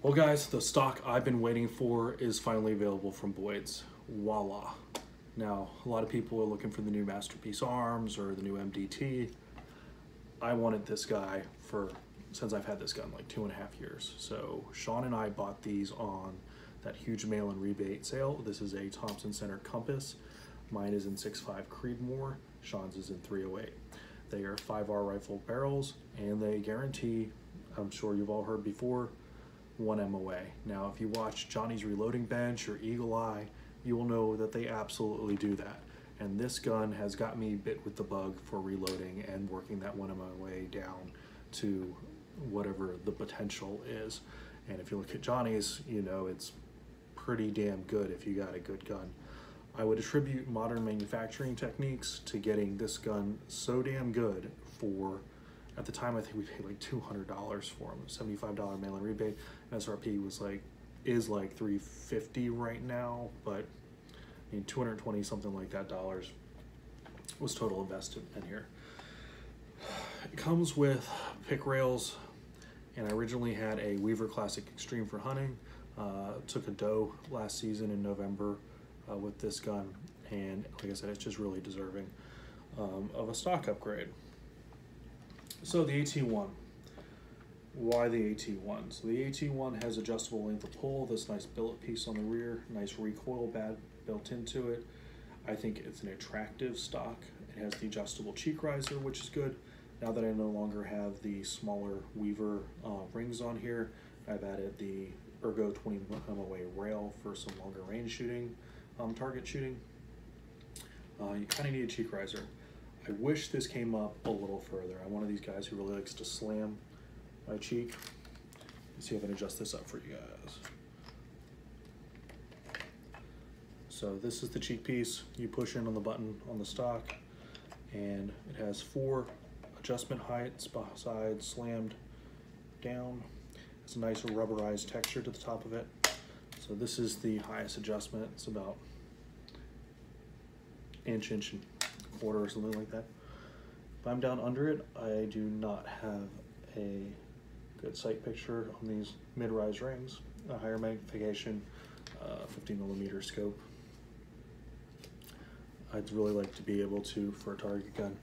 Well guys, the stock I've been waiting for is finally available from Boyd's. Voila. Now, a lot of people are looking for the new Masterpiece Arms or the new MDT. I wanted this guy since I've had this gun like 2.5 years. So Sean and I bought these on that huge mail-in rebate sale. This is a Thompson Center Compass. Mine is in 6.5 Creedmoor. Sean's is in 308. They are 5R rifle barrels and they guarantee, I'm sure you've all heard before, 1 MOA. Now, if you watch Johnny's Reloading Bench or Eagle Eye, you will know that they absolutely do that. And this gun has got me bit with the bug for reloading and working that 1 MOA down to whatever the potential is. And if you look at Johnny's, you know it's pretty damn good if you got a good gun. I would attribute modern manufacturing techniques to getting this gun so damn good for, at the time I think we paid like $200 for them, $75 mail-in rebate. SRP is like $350 right now, but I mean 220 something like that dollars was total investment in here. It comes with pick rails, and I originally had a Weaver Classic Extreme for hunting. Took a doe last season in November with this gun, and like I said, it's just really deserving of a stock upgrade. So the AT1, why the AT1? So the AT1 has adjustable length of pull, this nice billet piece on the rear, nice recoil pad built into it. I think it's an attractive stock. It has the adjustable cheek riser, which is good. Now that I no longer have the smaller Weaver rings on here, I've added the Ergo 20 MOA rail for some longer range shooting, target shooting. You kind of need a cheek riser. I wish this came up a little further. I'm one of these guys who really likes to slam my cheek. Let's see if I can adjust this up for you guys. So this is the cheek piece. You push in on the button on the stock, and it has 4 adjustment heights, side slammed down. It's a nice rubberized texture to the top of it. So this is the highest adjustment. It's about inch and a quarter or something like that. If I'm down under it, I do not have a good sight picture on these mid-rise rings. A higher magnification, 50mm scope. I'd really like to be able to, for a target gun,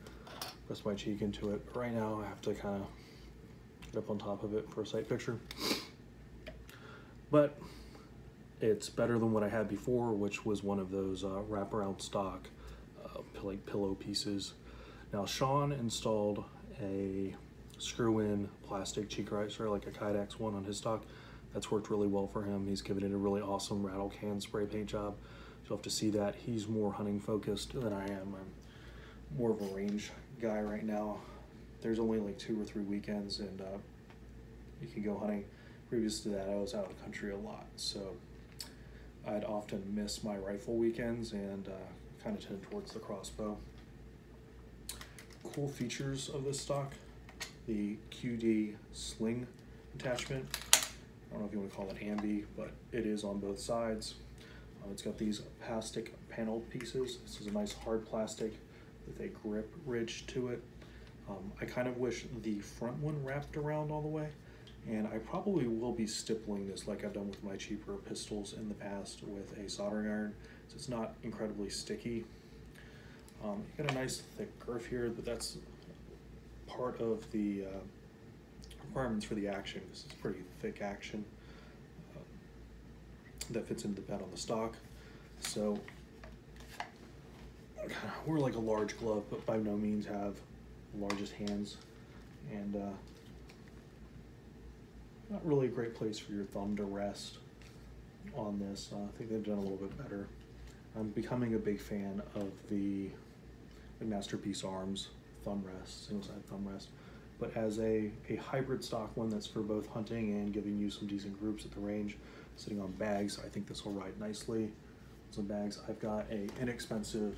press my cheek into it. But right now, I have to kind of get up on top of it for a sight picture. But it's better than what I had before, which was one of those wraparound stock like pillow pieces. Now Sean installed a screw-in plastic cheek riser, like a Kydex one on his stock. That's worked really well for him. He's given it a really awesome rattle can spray paint job. You'll have to see that. He's more hunting focused than I am. I'm more of a range guy right now. There's only like 2 or 3 weekends and you can go hunting. Previous to that, I was out of the country a lot, so I'd often miss my rifle weekends and kind of tend towards the crossbow. Cool features of this stock: the QD sling attachment. I don't know if you want to call it ambi, but it is on both sides. It's got these plastic paneled pieces. This is a nice hard plastic with a grip ridge to it. I kind of wish the front one wrapped around all the way, and I probably will be stippling this like I've done with my cheaper pistols in the past with a soldering iron, so it's not incredibly sticky. You got a nice thick girth here, but that's part of the requirements for the action. This is pretty thick action that fits into the bed on the stock. So we're like a large glove, but by no means have the largest hands, and not really a great place for your thumb to rest on this. I think they've done a little bit better. I'm becoming a big fan of the Masterpiece Arms thumb rest, single side thumb rest, but as a hybrid stock one that's for both hunting and giving you some decent groups at the range, sitting on bags, I think this will ride nicely. Some bags. I've got a inexpensive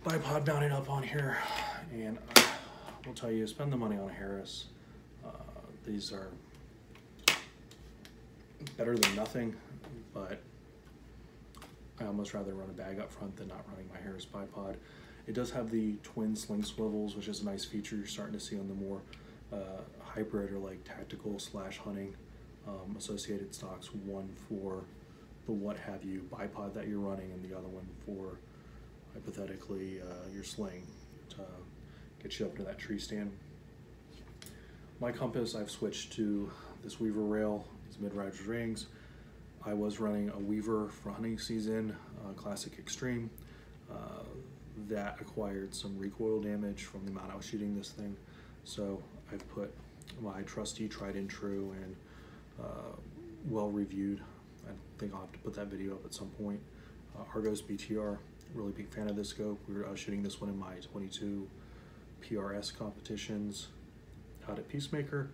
bipod mounted up on here, and I will tell you, spend the money on a Harris. These are better than nothing, but I almost rather run a bag up front than not running my Harris bipod. It does have the twin sling swivels, which is a nice feature you're starting to see on the more hybrid or like tactical slash hunting associated stocks, one for the what have you bipod that you're running, and the other one for hypothetically your sling to get you up to that tree stand. My compass, I've switched to this Weaver rail, these mid-rider rings. I was running a Weaver for hunting season, Classic Extreme. That acquired some recoil damage from the amount I was shooting this thing. So I've put my trusty tried and true and well reviewed. I think I'll have to put that video up at some point. Argos BTR, really big fan of this scope. I was shooting this one in my 22 PRS competitions out at Peacemaker,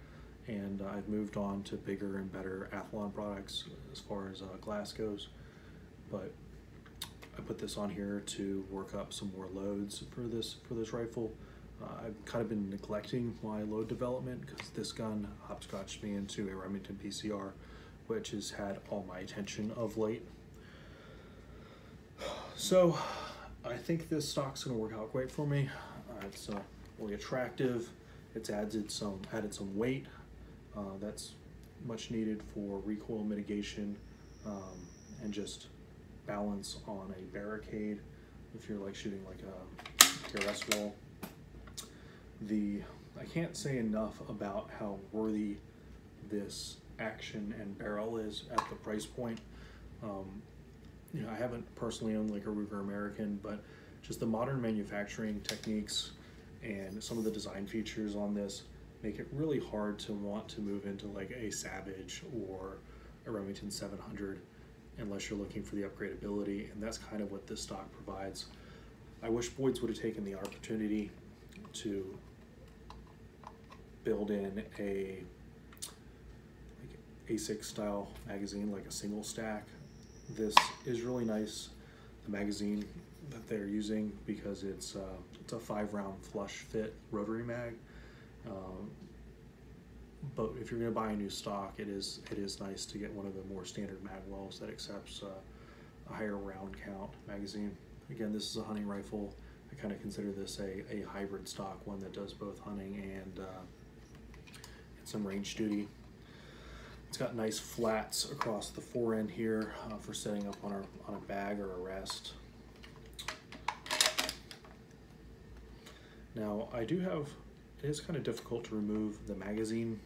and I've moved on to bigger and better Athlon products as far as glass goes. But I put this on here to work up some more loads for this rifle. I've kind of been neglecting my load development because this gun hopscotched me into a Remington PCR, which has had all my attention of late. So I think this stock's gonna work out great for me. It's really attractive. It's added some weight. That's much needed for recoil mitigation and just balance on a barricade if you're like shooting like a PRS wall. I can't say enough about how worthy this action and barrel is at the price point. You know, I haven't personally owned like a Ruger American, but just the modern manufacturing techniques and some of the design features on this make it really hard to want to move into like a Savage or a Remington 700 unless you're looking for the upgradability, and that's kind of what this stock provides. I wish Boyd's would have taken the opportunity to build in a like A6 style magazine, like a single stack. This is really nice, the magazine that they're using, because it's a 5-round flush fit rotary mag. But if you're going to buy a new stock, it is nice to get one of the more standard mag wells that accepts a higher round count magazine. Again, this is a hunting rifle. I kind of consider this a hybrid stock, one that does both hunting and some range duty. It's got nice flats across the fore end here for setting up on a bag or a rest. Now I do have, it is kind of difficult to remove the magazine.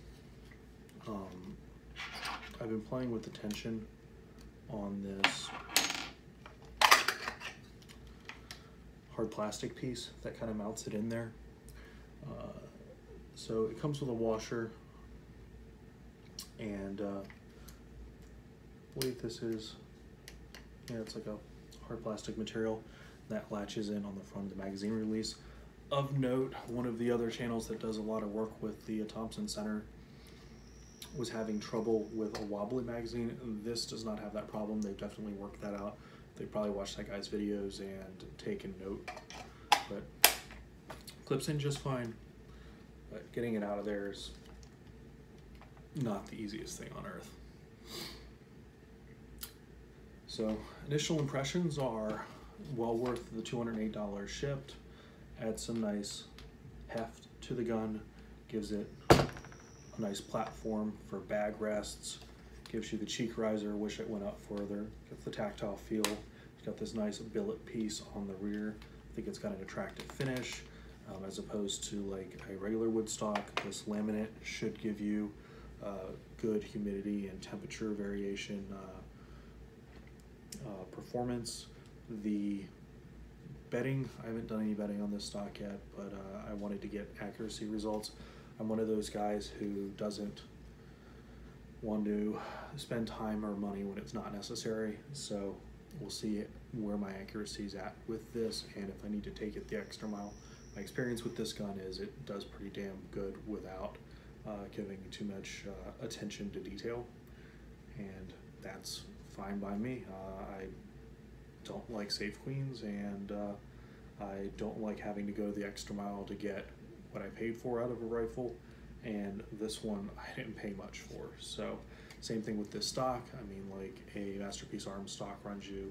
I've been playing with the tension on this hard plastic piece that kind of mounts it in there. So it comes with a washer, and I believe this is, yeah, it's like a hard plastic material that latches in on the front of the magazine release. Of note, one of the other channels that does a lot of work with the Thompson Center was having trouble with a wobbly magazine. This does not have that problem. They've definitely worked that out. They probably watched that guy's videos and taken note, but clips in just fine. But getting it out of there is not the easiest thing on earth. So initial impressions are well worth the $208 shipped. Adds some nice heft to the gun, gives it a nice platform for bag rests, gives you the cheek riser, wish it went up further, gets the tactile feel. It's got this nice billet piece on the rear. I think it's got an attractive finish as opposed to like a regular wood stock. This laminate should give you good humidity and temperature variation performance. The bedding, I haven't done any bedding on this stock yet, but I wanted to get accuracy results. I'm one of those guys who doesn't want to spend time or money when it's not necessary, so we'll see where my accuracy is at with this and if I need to take it the extra mile. My experience with this gun is it does pretty damn good without giving too much attention to detail, and that's fine by me. I don't like safe queens, and I don't like having to go the extra mile to get what I paid for out of a rifle, and this one I didn't pay much for. So same thing with this stock. I mean, like a Masterpiece Arms stock runs you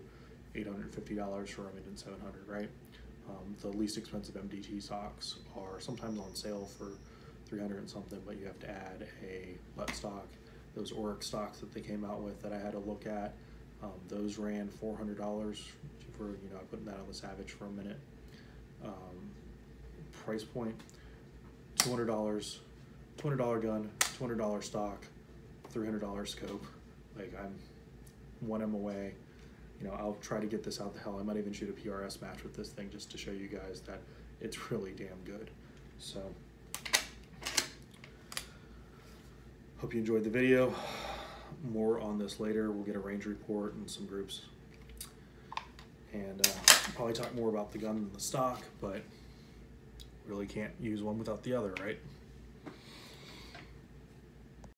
$850 for a Remington 700, right? The least expensive MDT stocks are sometimes on sale for 300 and something, but you have to add a butt stock those Oric stocks that they came out with that I had to look at. Those ran $400 for, you know, I put that on the Savage for a minute. Price point, $200, $200 gun, $200 stock, $300 scope. Like, I'm 1M away. You know, I'll try to get this out the hell. I might even shoot a PRS match with this thing just to show you guys that it's really damn good. So, hope you enjoyed the video. More on this later. We'll get a range report and some groups. And probably talk more about the gun and the stock, but really can't use one without the other, right?